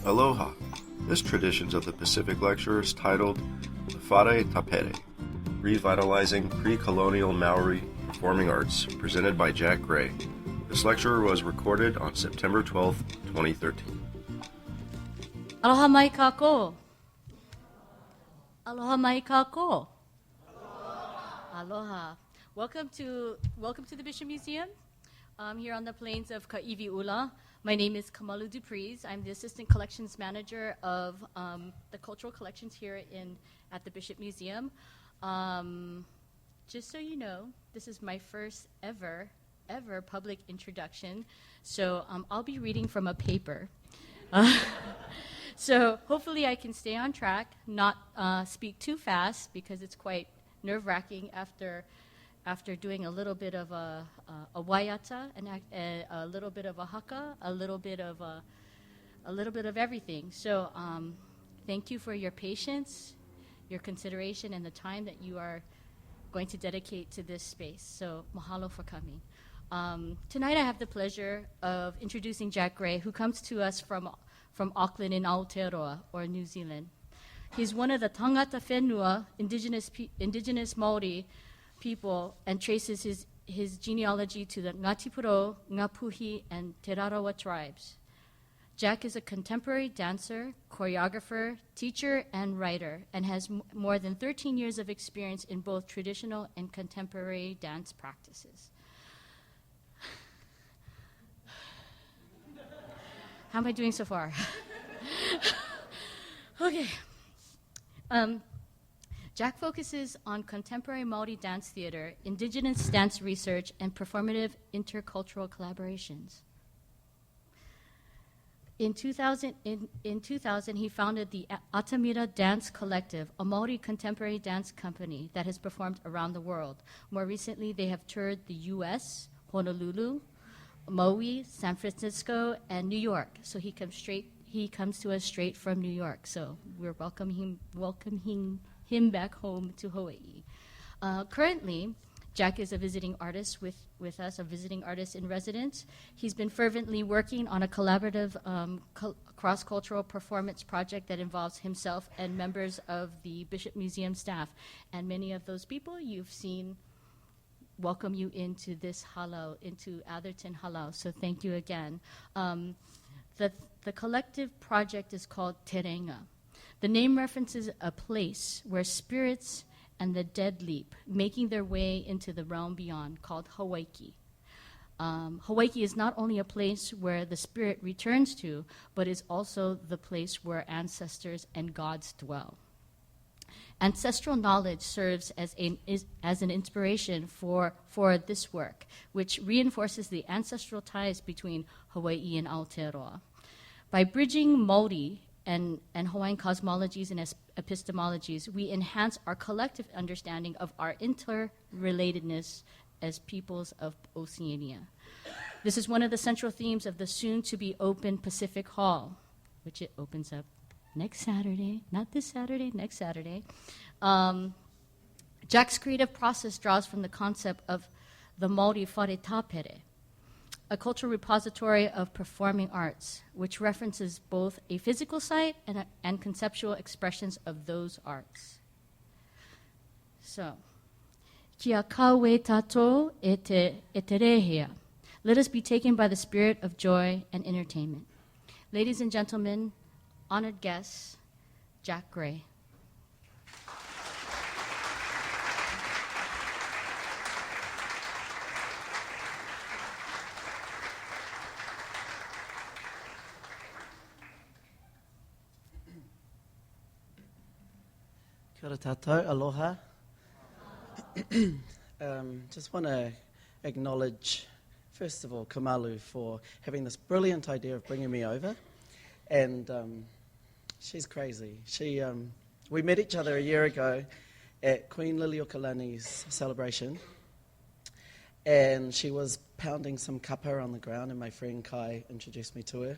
Aloha. This Traditions of the Pacific lecture is titled Whare Tapere, Revitalizing Pre-Colonial Maori Performing Arts, presented by Jack Gray. This lecture was recorded on September 12, 2013. Aloha mai kako. Aloha mai kako. Aloha. Welcome to the Bishop Museum. Here on the plains of Ka'iwi'ula. My name is Kamalu Dupreez. I'm the Assistant Collections Manager of the Cultural Collections here at the Bishop Museum. Just so you know, this is my first ever public introduction. So I'll be reading from a paper. So hopefully I can stay on track, not speak too fast, because it's quite nerve-wracking after doing a little bit of a waiata, a little bit of a haka, a little bit of everything. So thank you for your patience, your consideration, and the time that you are going to dedicate to this space. So mahalo for coming. Tonight I have the pleasure of introducing Jack Gray, who comes to us from Auckland in Aotearoa, or New Zealand. He's one of the tangata whenua, indigenous Māori people, and traces his genealogy to the Ngāti Porou, Ngapuhi, and Te Rarawa tribes. Jack is a contemporary dancer, choreographer, teacher, and writer, and has more than 13 years of experience in both traditional and contemporary dance practices. How am I doing so far? Okay. Jack focuses on contemporary Māori dance theater, indigenous dance research, and performative intercultural collaborations. In 2000, he founded the Atamira Dance Collective, a Māori contemporary dance company that has performed around the world. More recently, they have toured the U.S., Honolulu, Maui, San Francisco, and New York. So he comes to us straight from New York. So we're welcoming him back home to Hawaii. Currently, Jack is a visiting artist with us, a visiting artist in residence. He's been fervently working on a collaborative cross-cultural performance project that involves himself and members of the Bishop Museum staff. And many of those people you've seen welcome you into this halau, into Atherton Halau. So thank you again. The collective project is called Terenga. The name references a place where spirits and the dead leap, making their way into the realm beyond, called Hawaii. Hawaii is not only a place where the spirit returns to, but is also the place where ancestors and gods dwell. Ancestral knowledge serves as an inspiration for this work, which reinforces the ancestral ties between Hawaii and Aotearoa. By bridging Māori and Hawaiian cosmologies and epistemologies, we enhance our collective understanding of our interrelatedness as peoples of Oceania. This is one of the central themes of the soon-to-be open Pacific Hall, which it opens up next Saturday, not this Saturday, next Saturday. Jack's creative process draws from the concept of the Māori Whare Tapere, a cultural repository of performing arts, which references both a physical site and conceptual expressions of those arts. So, kia kawe tatou e te rehia. Let us be taken by the spirit of joy and entertainment. Ladies and gentlemen, honored guests, Jack Gray. Kia ora tātou, aloha. Just want to acknowledge, first of all, Kamalu for having this brilliant idea of bringing me over. And she's crazy. We met each other a year ago at Queen Liliuokalani's celebration. And she was pounding some kapa on the ground, and my friend Kai introduced me to her.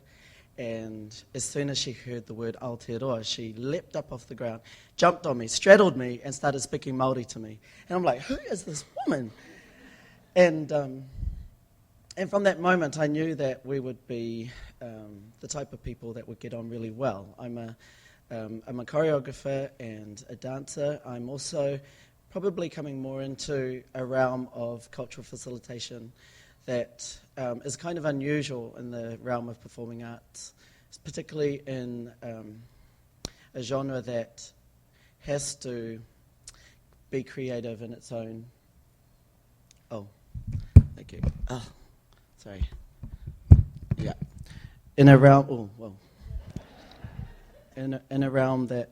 And as soon as she heard the word Aotearoa, she leapt up off the ground, jumped on me, straddled me, and started speaking Māori to me. And I'm like, who is this woman? And And from that moment, I knew that we would be the type of people that would get on really well. I'm a choreographer and a dancer. I'm also probably coming more into a realm of cultural facilitation that is kind of unusual in the realm of performing arts, particularly in a genre that has to be creative in its own. Oh, thank you. Oh, sorry. Yeah. In a realm, in a realm that,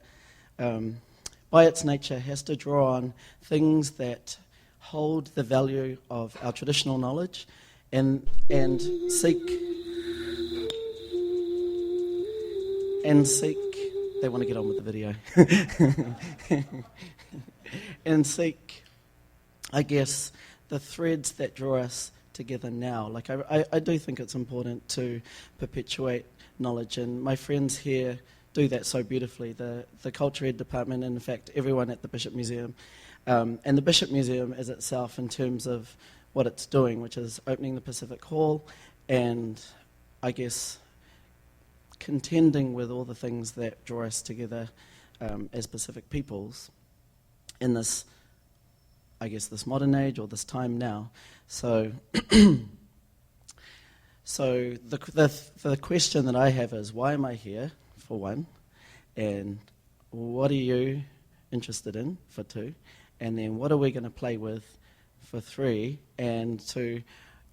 by its nature, has to draw on things that hold the value of our traditional knowledge and seek. They want to get on with the video. And seek, I guess, the threads that draw us together now. Like, I do think it's important to perpetuate knowledge, and my friends here do that so beautifully. The Culture Ed Department, and in fact, everyone at the Bishop Museum. And the Bishop Museum is itself, in terms of what it's doing, which is opening the Pacific Hall and, I guess, contending with all the things that draw us together as Pacific peoples in this, I guess, this modern age or this time now. So, the question that I have is, why am I here, for one, and what are you interested in, for two, and then what are we going to play with, for three, and to,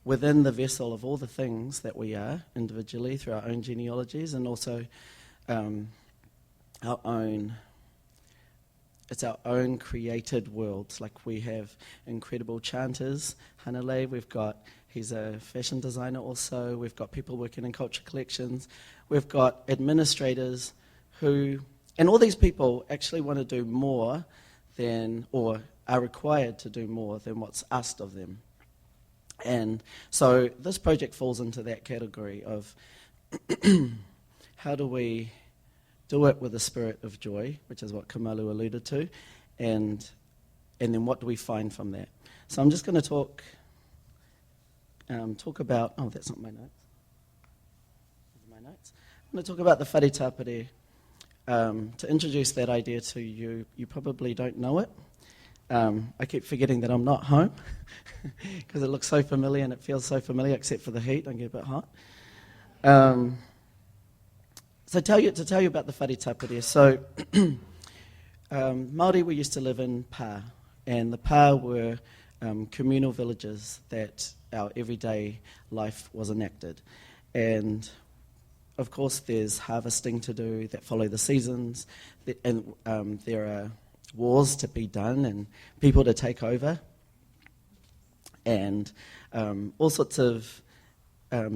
within the vessel of all the things that we are individually through our own genealogies and also our own created worlds. Like, we have incredible chanters, Hanalei, he's a fashion designer also, we've got people working in culture collections, we've got administrators who, and all these people actually want to do more than, or are required to do more than what's asked of them. And so this project falls into that category of how do we do it with a spirit of joy, which is what Kamalu alluded to, and then what do we find from that? So I'm just going to talk about, oh, that's not my notes. These are my notes. I'm going to talk about the Whare Tapere. To introduce that idea to you, you probably don't know it. I keep forgetting that I'm not home because it looks so familiar and it feels so familiar, except for the heat. I get a bit hot. So to tell you about the Whare Tapere. So Māori, we used to live in pā, and the pā were communal villages that our everyday life was enacted. And of course there's harvesting to do that follow the seasons, and there are wars to be done and people to take over, and all sorts of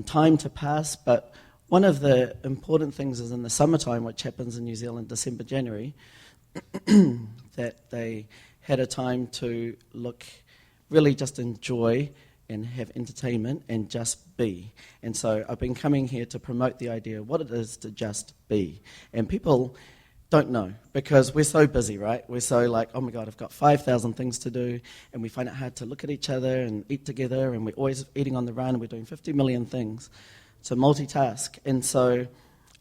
time to pass. But one of the important things is in the summertime, which happens in New Zealand, December, January, that they had a time to look, really just enjoy and have entertainment and just be. And so I've been coming here to promote the idea of what it is to just be. And people don't know, because we're so busy, right? We're so like, oh my God, I've got 5,000 things to do, and we find it hard to look at each other and eat together, and we're always eating on the run, and we're doing 50 million things to multitask. And so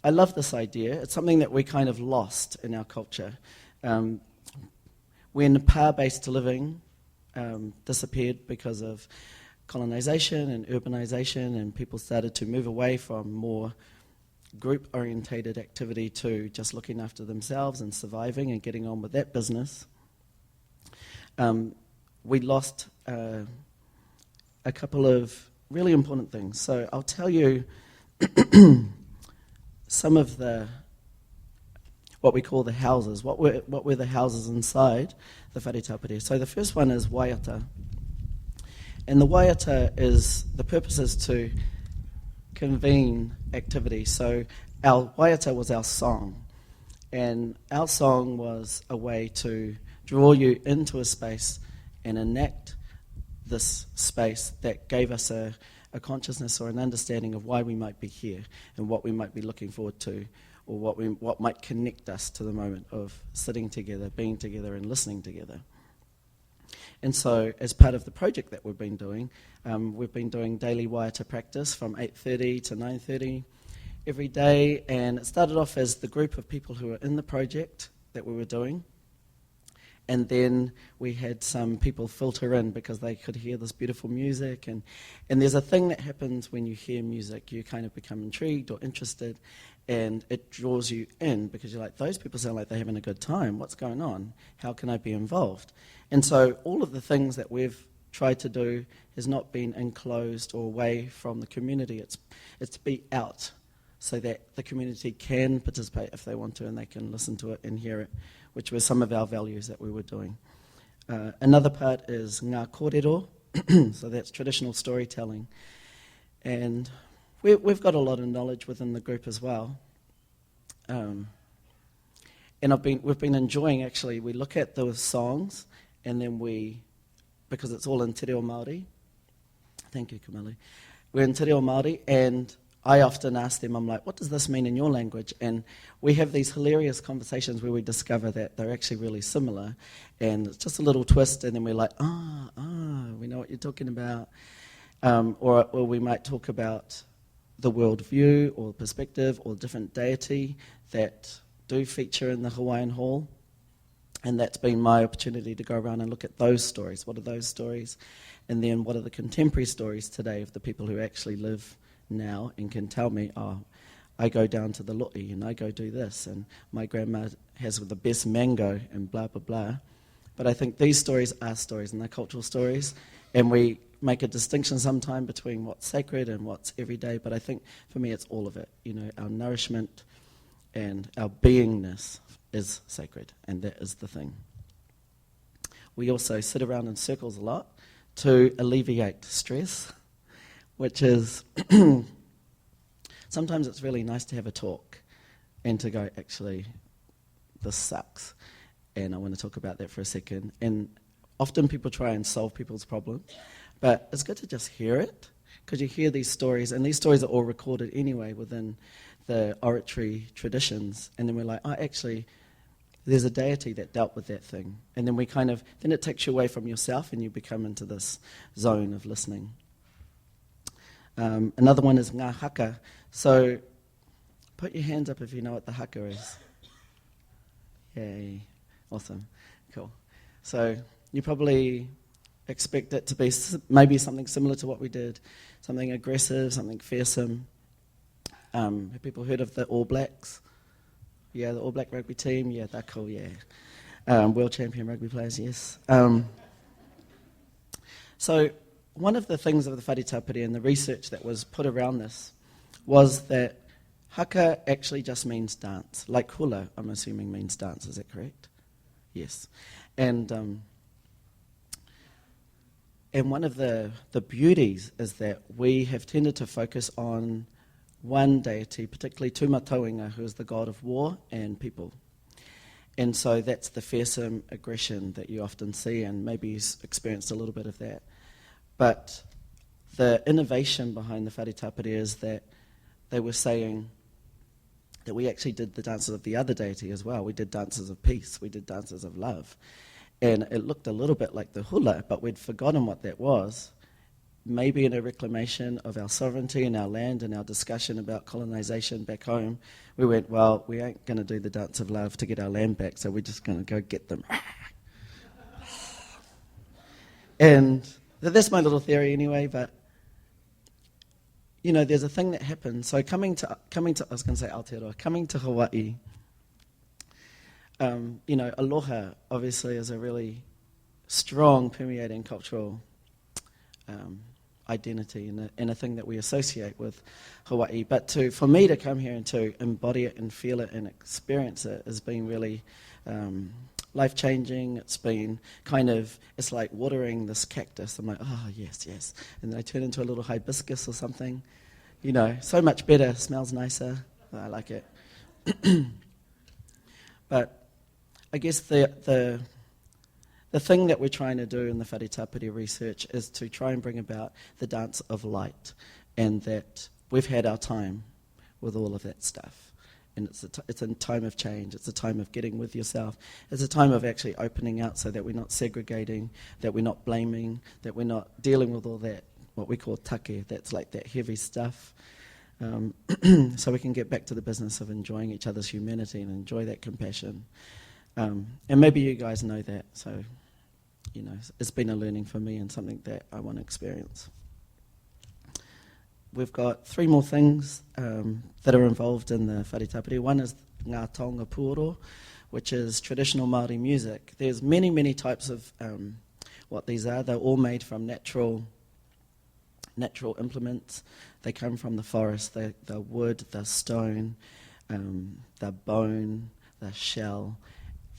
I love this idea. It's something that we kind of lost in our culture. When pā-based living disappeared because of colonization and urbanization, and people started to move away from more group-orientated activity to just looking after themselves and surviving and getting on with that business, we lost a couple of really important things. So I'll tell you some of what we call the houses. What were the houses inside the Whare Tapere? So the first one is waiata. And the waiata the purpose is to convene activity. So our waiata was our song. And our song was a way to draw you into a space and enact this space that gave us a consciousness or an understanding of why we might be here and what we might be looking forward to, or what might connect us to the moment of sitting together, being together, and listening together. And so as part of the project that we've been doing daily wire to practice from 8:30 to 9:30 every day. And it started off as the group of people who were in the project that we were doing. And then we had some people filter in because they could hear this beautiful music. And there's a thing that happens when you hear music. You kind of become intrigued or interested, and it draws you in because you're like, those people sound like they're having a good time. What's going on? How can I be involved? And so all of the things that we've tried to do has not been enclosed or away from the community. It's to be out so that the community can participate if they want to, and they can listen to it and hear it, which were some of our values that we were doing. Another part is ngā kōrero, so that's traditional storytelling. And we've got a lot of knowledge within the group as well. And we've been enjoying, actually, we look at those songs, and then because it's all in te reo Māori. Thank you, Kamali. We're in te reo Māori, and I often ask them, I'm like, what does this mean in your language? And we have these hilarious conversations where we discover that they're actually really similar, and it's just a little twist, and then we're like, we know what you're talking about. Or we might talk about the worldview or perspective or different deity that do feature in the Hawaiian Hall. And that's been my opportunity to go around and look at those stories. What are those stories? And then what are the contemporary stories today of the people who actually live now and can tell me, I go down to the lo'i and I go do this, and my grandma has the best mango and blah, blah, blah. But I think these stories are stories, and they're cultural stories, and we make a distinction sometime between what's sacred and what's everyday, but I think for me it's all of it. Our nourishment and our beingness is sacred, and that is the thing. We also sit around in circles a lot to alleviate stress, which is sometimes it's really nice to have a talk and to go, actually, this sucks, and I want to talk about that for a second. And often people try and solve people's problems, but it's good to just hear it, because you hear these stories, and these stories are all recorded anyway within the oratory traditions, and then we're like, actually, there's a deity that dealt with that thing. And then then it takes you away from yourself, and you become into this zone of listening. Another one is ngā haka. So put your hands up if you know what the haka is. Yay. Awesome. Cool. So you probably expect it to be maybe something similar to what we did, something aggressive, something fearsome. Have people heard of the All Blacks? Yeah, the All Black rugby team. Yeah, they're cool, yeah. World champion rugby players, yes. So one of the things of the Whare Tapere and the research that was put around this was that haka actually just means dance. Like hula, I'm assuming, means dance. Is that correct? Yes. And one of the beauties is that we have tended to focus on one deity, particularly Tūmataonga, who is the god of war and people. And so that's the fearsome aggression that you often see, and maybe you've experienced a little bit of that. But the innovation behind the Whare Tapere is that they were saying that we actually did the dances of the other deity as well. We did dances of peace, we did dances of love. And it looked a little bit like the hula, but we'd forgotten what that was. Maybe in a reclamation of our sovereignty and our land and our discussion about colonization back home, we went, well, we ain't going to do the dance of love to get our land back, so we're just going to go get them. And that's my little theory anyway, but, there's a thing that happens. So coming to I was going to say Aotearoa, coming to Hawaii, aloha obviously is a really strong permeating cultural identity and a thing that we associate with Hawaii. But for me to come here and to embody it and feel it and experience it has been really life-changing. It's been it's like watering this cactus. I'm like, oh, yes, yes. And then I turn into a little hibiscus or something. So much better, smells nicer. I like it. But I guess the thing that we're trying to do in the Whare Tapere research is to try and bring about the dance of light, and that we've had our time with all of that stuff. And it's a time of change. It's a time of getting with yourself. It's a time of actually opening out so that we're not segregating, that we're not blaming, that we're not dealing with all that, what we call take, that's like that heavy stuff. So we can get back to the business of enjoying each other's humanity and enjoy that compassion. And maybe you guys know that, so it's been a learning for me and something that I want to experience. We've got 3 more things that are involved in the Whare Tapere. One is ngā taonga puoro, which is traditional Māori music. There's many, many types of what these are. They're all made from natural implements. They come from the forest. They're wood, they're stone, they're bone, they're shell,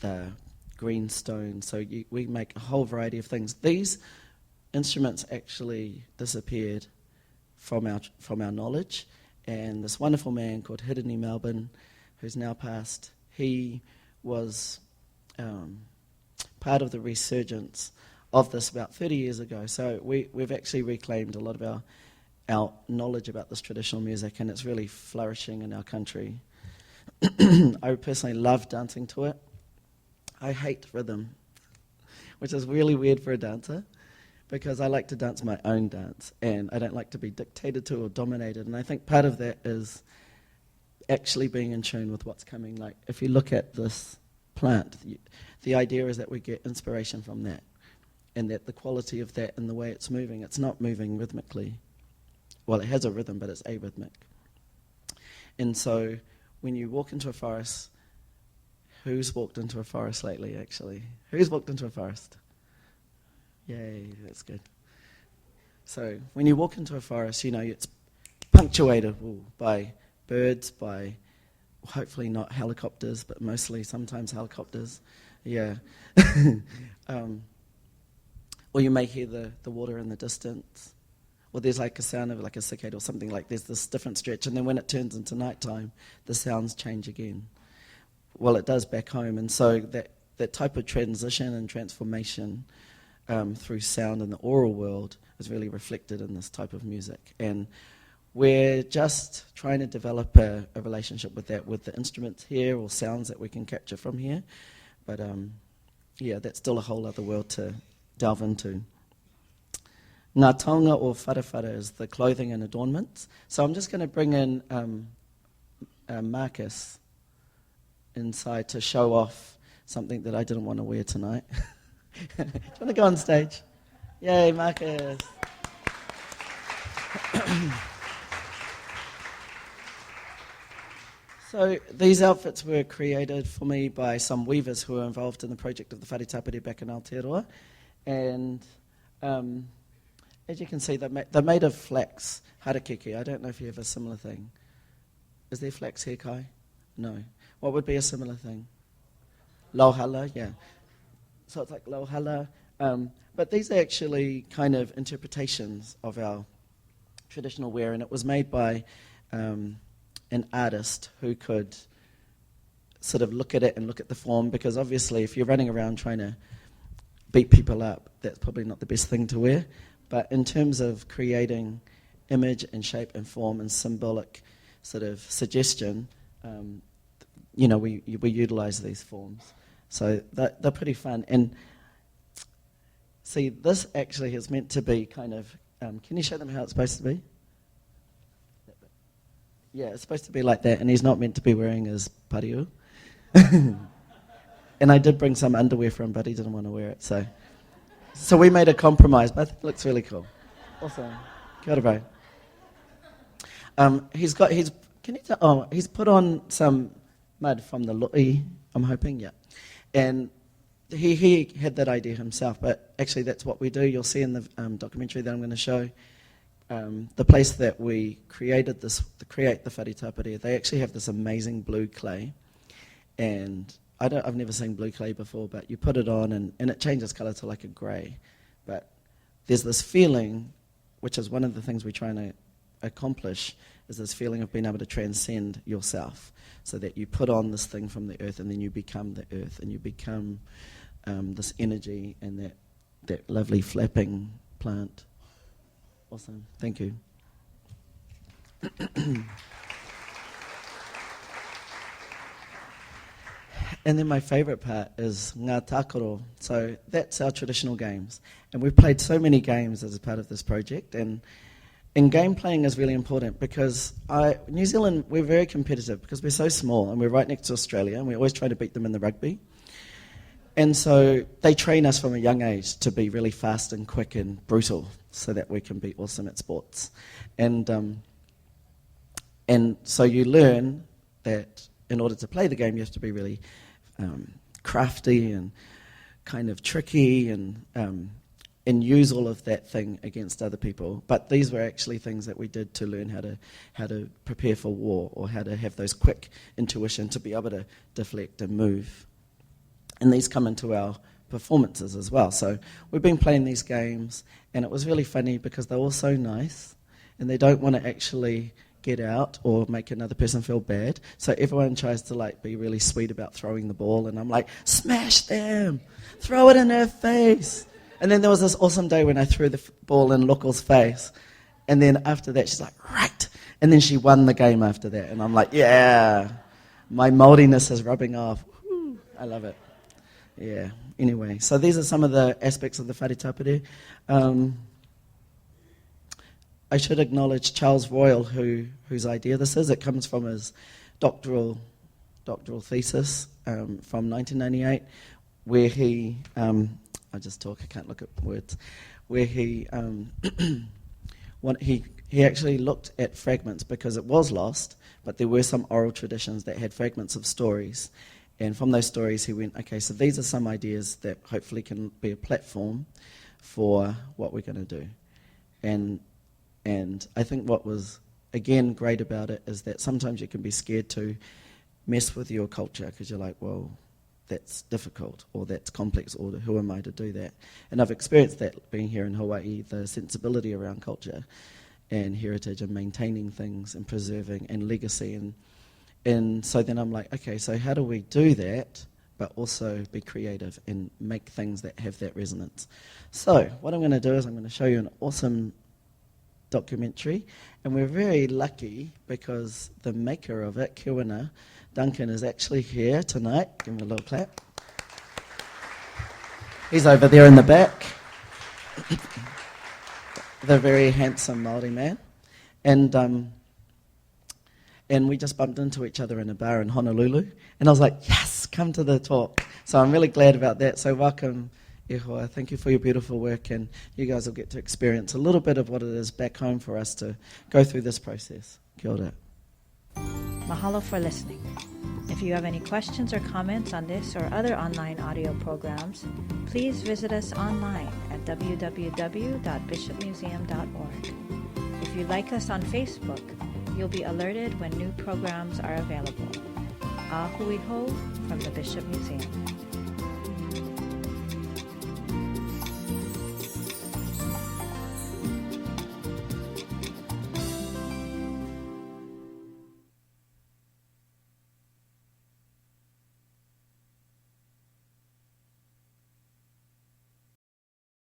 they're green stone. So we make a whole variety of things. These instruments actually disappeared from our knowledge, and this wonderful man called Hidini Melbourne, who's now passed, he was part of the resurgence of this about 30 years ago. So we've actually reclaimed a lot of our knowledge about this traditional music, and it's really flourishing in our country. I personally love dancing to it. I hate rhythm, which is really weird for a dancer, because I like to dance my own dance, and I don't like to be dictated to or dominated. And I think part of that is actually being in tune with what's coming. Like, if you look at this plant, the idea is that we get inspiration from that, and that the quality of that and the way it's moving, it's not moving rhythmically. Well, it has a rhythm, but it's arrhythmic. And so when you walk into a forest, who's walked into a forest lately, actually? Who's walked into a forest? Yay, that's good. So when you walk into a forest, it's punctuated by birds, by hopefully not helicopters, but mostly sometimes helicopters. Yeah. Or you may hear the water in the distance. Or there's like a sound of like a cicada or something, like there's this different stretch. And then when it turns into nighttime, the sounds change again. Well, it does back home. And so that type of transition and transformation through sound in the oral world is really reflected in this type of music. And we're just trying to develop a relationship with that, with the instruments here or sounds that we can capture from here. But that's still a whole other world to delve into. Ngā taonga or whare is the clothing and adornments. So I'm just going to bring in Marcus inside to show off something that I didn't want to wear tonight. Do you want to go on stage? Yay, Marcus. So these outfits were created for me by some weavers who were involved in the project of the Whare Tapere back in Aotearoa. And as you can see, they're made of flax, harakeke. I don't know if you have a similar thing. Is there flax here, Kai? No. What would be a similar thing? Lauhala, yeah. So it's like lauhala. But these are actually kind of interpretations of our traditional wear, and it was made by an artist who could sort of look at it and look at the form, because obviously if you're running around trying to beat people up, that's probably not the best thing to wear. But in terms of creating image and shape and form and symbolic sort of suggestion, we utilize these forms. So they're pretty fun. And see, this actually is meant to be kind of, can you show them how it's supposed to be? Yeah, it's supposed to be like that, and he's not meant to be wearing his pariu. And I did bring some underwear for him, but he didn't want to wear it. So we made a compromise, but I think it looks really cool. Awesome. Kia ora, bro. He's put on some mud from the lo'i, I'm hoping, yeah. And he had that idea himself, but actually that's what we do. You'll see in the documentary that I'm going to show, the place that we created this, to create the Whare Tapere, they actually have this amazing blue clay. And I've never seen blue clay before, but you put it on and it changes colour to like a grey. But there's this feeling, which is one of the things we're trying to accomplish, is this feeling of being able to transcend yourself, so that you put on this thing from the earth and then you become the earth and you become this energy and that lovely flapping plant. Awesome. Thank you. And then my favourite part is ngā tākoro. So that's our traditional games. And we've played so many games as a part of this project. And game playing is really important because New Zealand, we're very competitive because we're so small and we're right next to Australia and we always try to beat them in the rugby. And so they train us from a young age to be really fast and quick and brutal so that we can be awesome at sports. And so you learn that in order to play the game, you have to be really crafty and kind of tricky and use all of that thing against other people. But these were actually things that we did to learn how to prepare for war or how to have those quick intuition to be able to deflect and move. And these come into our performances as well. So we've been playing these games, and it was really funny because they're all so nice, and they don't want to actually get out or make another person feel bad. So everyone tries to like be really sweet about throwing the ball, and I'm like, smash them, throw it in her face. And then there was this awesome day when I threw the ball in Lokal's face, and then after that she's like, right, and then she won the game after that, and I'm like, yeah, my Māoriness is rubbing off. Woo, I love it. Yeah, anyway, so these are some of the aspects of the Whare Tapere. I should acknowledge Charles Royal, whose idea this is. It comes from his doctoral thesis from 1998, where he, I can't look at words, where he actually looked at fragments because it was lost, but there were some oral traditions that had fragments of stories. And from those stories, he went, okay, so these are some ideas that hopefully can be a platform for what we're going to do. And I think what was, again, great about it is that sometimes you can be scared to mess with your culture because you're like, well, that's difficult or that's complex or who am I to do that? And I've experienced that being here in Hawaii, the sensibility around culture and heritage and maintaining things and preserving and legacy. And so then I'm like, okay, so how do we do that, but also be creative and make things that have that resonance? So what I'm going to do is I'm going to show you an awesome documentary, and we're very lucky because the maker of it, Kiwana, Duncan, is actually here tonight. Give him a little clap. He's over there in the back. The very handsome Māori man. And we just bumped into each other in a bar in Honolulu. And I was like, yes, come to the talk. So I'm really glad about that. So welcome, Ihoa. Thank you for your beautiful work. And you guys will get to experience a little bit of what it is back home for us to go through this process. Kia ora. Mahalo for listening. If you have any questions or comments on this or other online audio programs, please visit us online at www.bishopmuseum.org. If you like us on Facebook, you'll be alerted when new programs are available. Ahui ho from the Bishop Museum.